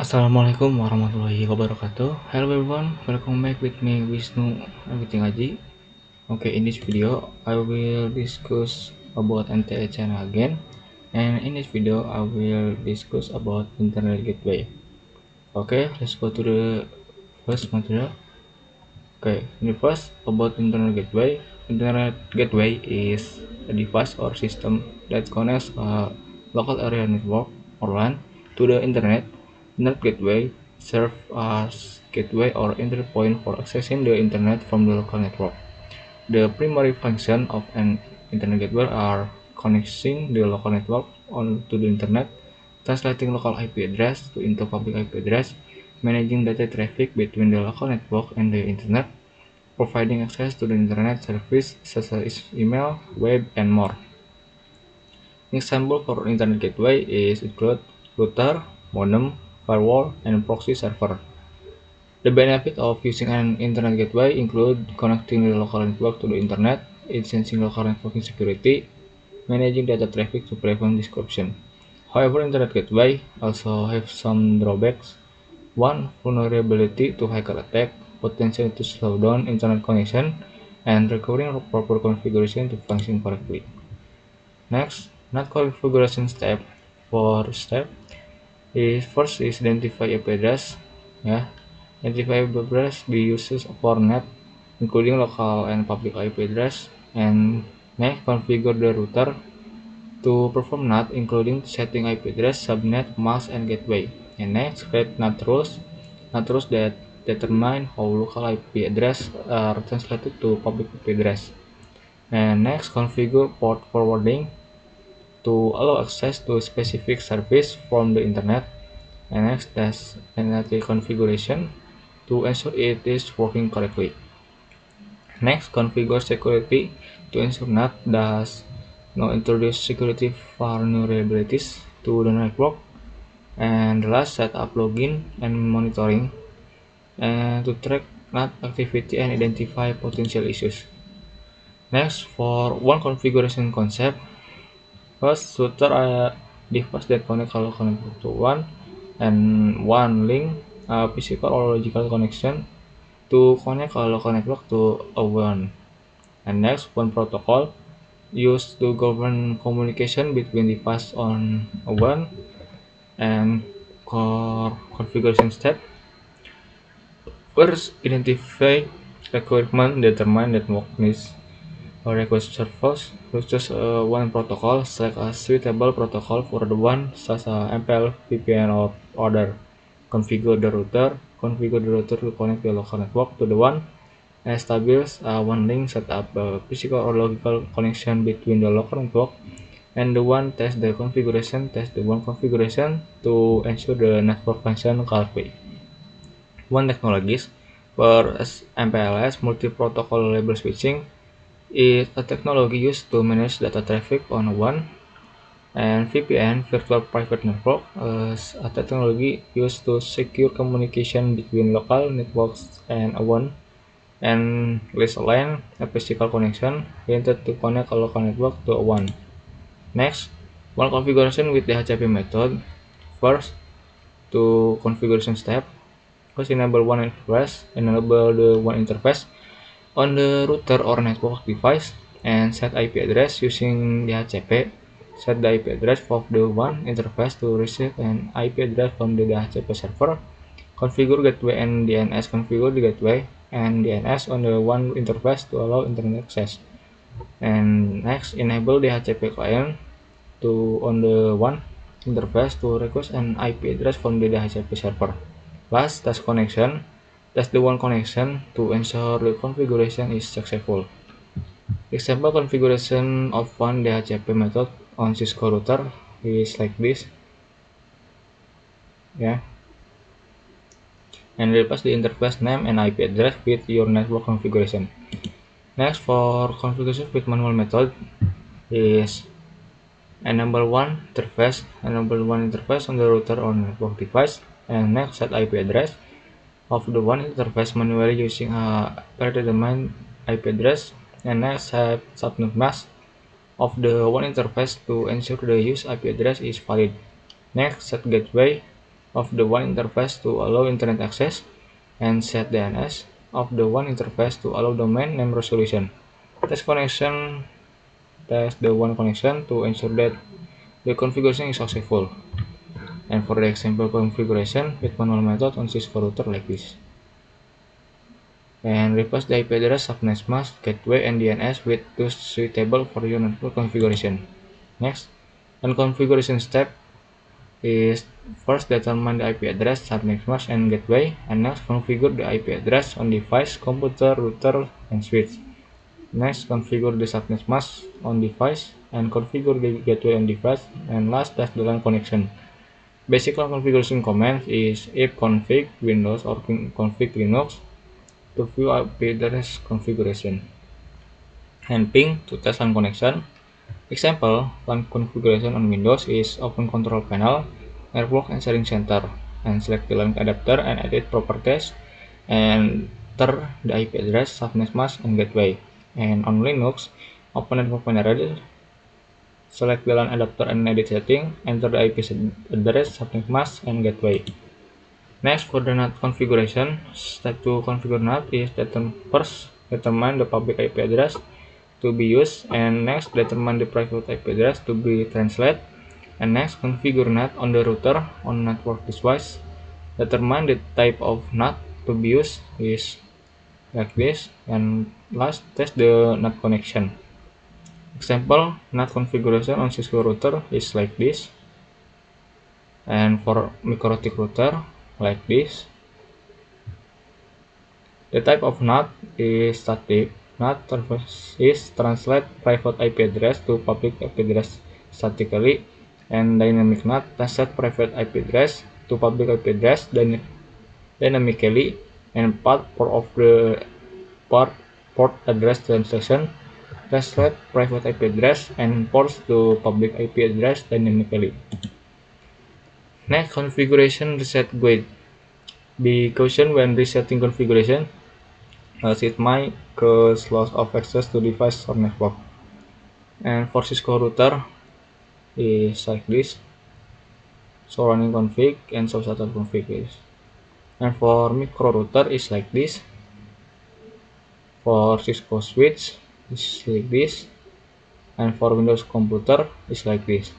Assalamualaikum warahmatullahi wabarakatuh. Hello everyone, welcome back with me Wisnu Everything Aji. Okay, in this video I will discuss about NTA channel again, and in this video I will discuss about internet gateway. Okay, let's go to the first material. Okay, in the first about internet gateway. Internet gateway is a device or system that connects a local area network or LAN to the internet. Internet gateway serve as gateway or entry point for accessing the internet from the local network. The primary function of an internet gateway are connecting the local network onto the internet, translating local IP address into public IP address, managing data traffic between the local network and the internet, providing access to the internet service such as email, web, and more. Example for internet gateway is include router, modem, firewall, and proxy server. The benefit of using an internet gateway include connecting the local network to the internet, enhancing local networking security, managing data traffic to prevent disruption. However, internet gateway also have some drawbacks. One, vulnerability to hacker attack, potential to slow down internet connection, and requiring proper configuration to function correctly. Next, NAT configuration step. For step is first is identify IP address. Yeah, identify IP address be used for NAT, including local and public IP address. And next, configure the router to perform NAT, including setting IP address, subnet, mask, and gateway. And next, create NAT rules that determine how local IP address are translated to public IP address. And next, configure port forwarding to allow access to specific service from the internet. And next, test NAT configuration to ensure it is working correctly. Next, configure security to ensure NAT does not introduce security vulnerabilities to the network. And last, set up login and monitoring and to track NAT activity and identify potential issues. Next, for one configuration concept, first, router a device that connects a local network to one, and one link a physical or logical connection to connect a local network to a one. And next, one protocol used to govern communication between devices on a one. And core configuration step. First, identify requirement, determine network needs or request servers, choose one protocol, select a suitable protocol for the one, such as MPL, VPN, or other. Configure the router to connect the local network to the one, and establish one link, set up a physical or logical connection between the local network and the one, test the one configuration to ensure the network function correctly. One technologies for MPLS, multi-protocol label switching, is a technology used to manage data traffic on one. And VPN, virtual private network, is a technology used to secure communication between local networks and a one. And list line, a physical connection intended to connect a local network to a one. Next, one configuration with the DHCP method. First, to configuration step. First, enable one interface, enable the one interface on the router or network device, and set IP address using DHCP. Set the IP address of the one interface to receive an IP address from the DHCP server. Configure gateway and DNS. Configure the gateway and DNS on the one interface to allow internet access. And next, enable DHCP client to on the one interface to request an IP address from the DHCP server. Last, test connection. Test the one connection to ensure the configuration is successful. Example configuration of one DHCP method on Cisco router is like this. Yeah. And replace the interface name and IP address with your network configuration. Next, for configuration with manual method is enable one interface on the router or network device, and next, set IP address of the one interface manually using a predetermined IP address, and next, set subnet mask of the one interface to ensure the use IP address is valid. Next, set gateway of the one interface to allow internet access, and set DNS of the one interface to allow domain name resolution. Test the one connection to ensure that the configuration is successful. And for the example configuration with manual method on Cisco router like this. And replace the IP address, subnet mask, gateway, and DNS with those suitable for your network configuration. Next, and configuration step is first determine the IP address, subnet mask, and gateway, and next configure the IP address on device, computer, router, and switch. Next, configure the subnet mask on device and configure the gateway on device, and last, test the LAN connection. Basic LAN configuration command is ipconfig Windows or config Linux to view IP address configuration, and ping to test LAN connection. Example, LAN configuration on Windows is open control panel, network and sharing center, and select the LAN adapter and edit properties, and enter the IP address, subnet mask, and gateway. And on Linux, open network manager, select the LAN adapter and edit setting, enter the IP address, subnet mask, and gateway. Next, for the NAT configuration, step to configure NAT is first determine the public IP address to be used, and next determine the private IP address to be translated, and next configure NAT on the router on network device. Determine the type of NAT to be used is like this, and last test the NAT connection. Example, NAT configuration on Cisco router is like this, and for MikroTik router like this. The type of NAT is static. NAT is translate private IP address to public IP address statically, and dynamic NAT translate private IP address to public IP address dynamically, and part of the port address translation translate private IP address and ports to public IP address dynamically. Next, configuration reset guide. Be cautious when resetting configuration, as it might cause loss of access to device or network. And for Cisco router is like this, so running config and so startup config is. And for micro router is like this. For Cisco switch is like this, and for Windows computer is like this.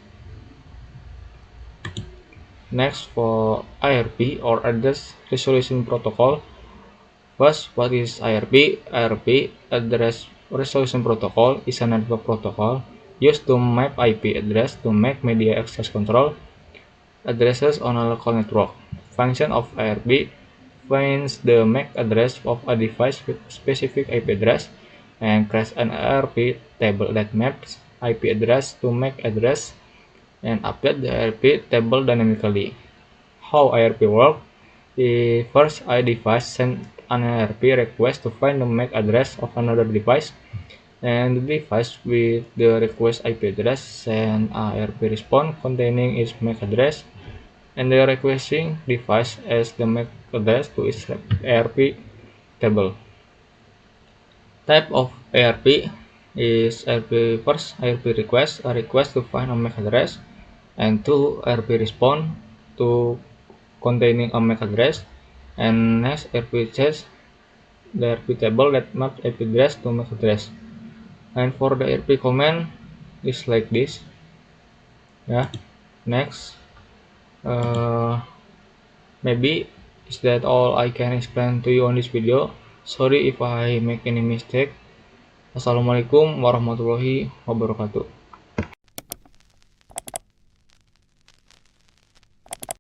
Next, for IRP or address resolution protocol. First, what is IRP? IRP, address resolution protocol, is a network protocol used to map IP address to make media access control addresses on a local network. Function of IRP finds the MAC address of a device with specific IP address and creates an IRP table that maps IP address to MAC address and update the IRP table dynamically. How IRP works? First, a device sends an IRP request to find the MAC address of another device, and the device with the request IP address sends a IRP response containing its MAC address, and the requesting device adds the MAC address to its IRP table. Type of IRP is IRP first, IRP request, a request to find a MAC address, and two, IRP response to containing a MAC address, and next IRP chase, the IRP table that maps IP address to MAC address. And for the IRP command is like this. Yeah. Next, maybe is that all I can explain to you on this video. Sorry if I make any mistake. Assalamualaikum warahmatullahi wabarakatuh.